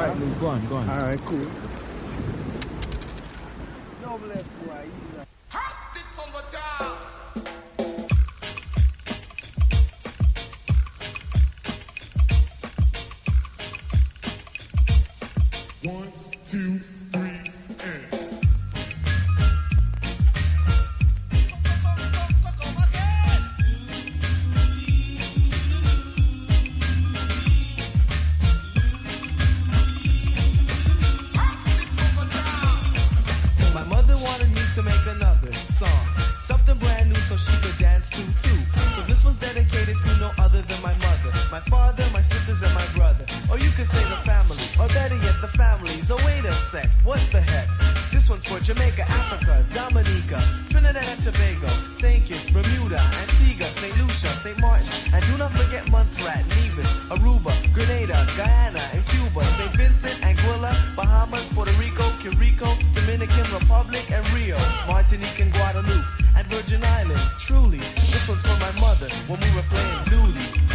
Alright, Luke, go on. Alright, cool. No bless boy, easy. Hot it from the top. One, two, three, and. To make another song, something brand new so she could dance to too. So this was dedicated to no other than my mother, my father, my sisters, and my brother. Or you could say the family, or better yet the families. Oh wait a sec, what the heck? This one's for Jamaica, Africa, Dominica, Trinidad and Tobago, St. Kitts, Bermuda, Antigua, St. Lucia, St. Martin, and do not forget Montserrat, Nevis, Aruba, Grenada, Guyana, and Cuba, St. Vincent, Anguilla, Bahamas, Puerto Rico, Curico, Dominican Republic, and Rio, Martinique and Guadeloupe, and Virgin Islands. Truly, this one's for my mother when we were playing Doody.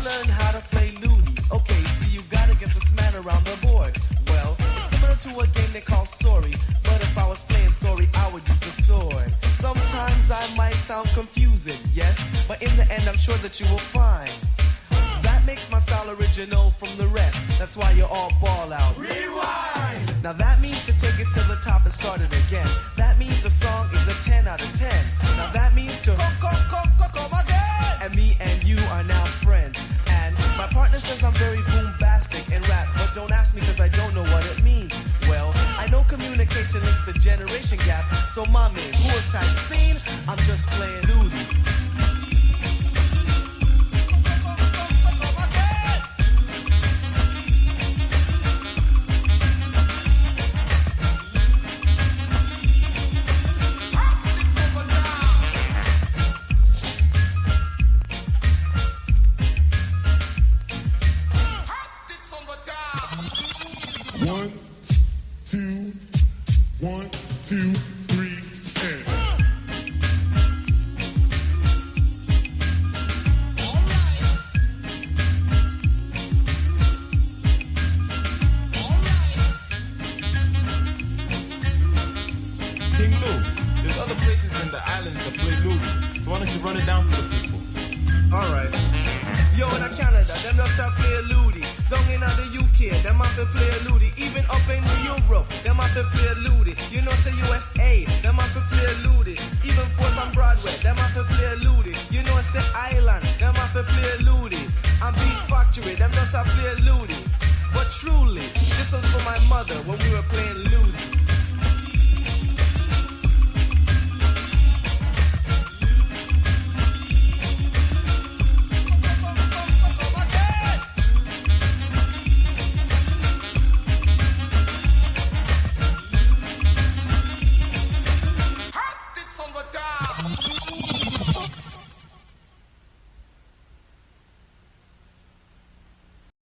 Learn how to play Ludi. Okay, so you gotta get this man around the board. Well, it's similar to a game they call Sorry, but if I was playing Sorry, I would use a sword. Sometimes I might sound confusing, yes, but in the end I'm sure that you will find that makes my style original from the rest. That's why you all ball out. Rewind! Now that means to take it to the top and start it again. That means the song is a 10 out of 10. Now that means to come again. And me and you are now friends. And my partner says I'm very bombastic in rap, but don't ask me cause I don't know what it means. Well, I know communication links the generation gap. So mommy, who attack scene? I'm just playing Doody. One, two, three, and. King Lou, there's other places in the island that play Ludi, so why don't you run it down for the people? Alright. Yo, in Canada, them just a play Ludi. Down in the UK, them have to play Ludi. Even up in Europe, them have to play Ludi. You know, say USA, them have to play Ludi. Even Fort on Broadway, them have to play Ludi. You know, say Ireland, them have to play Ludi. And Beat Factory, them just a play Ludi. But truly, this was for my mother when we were playing Ludi.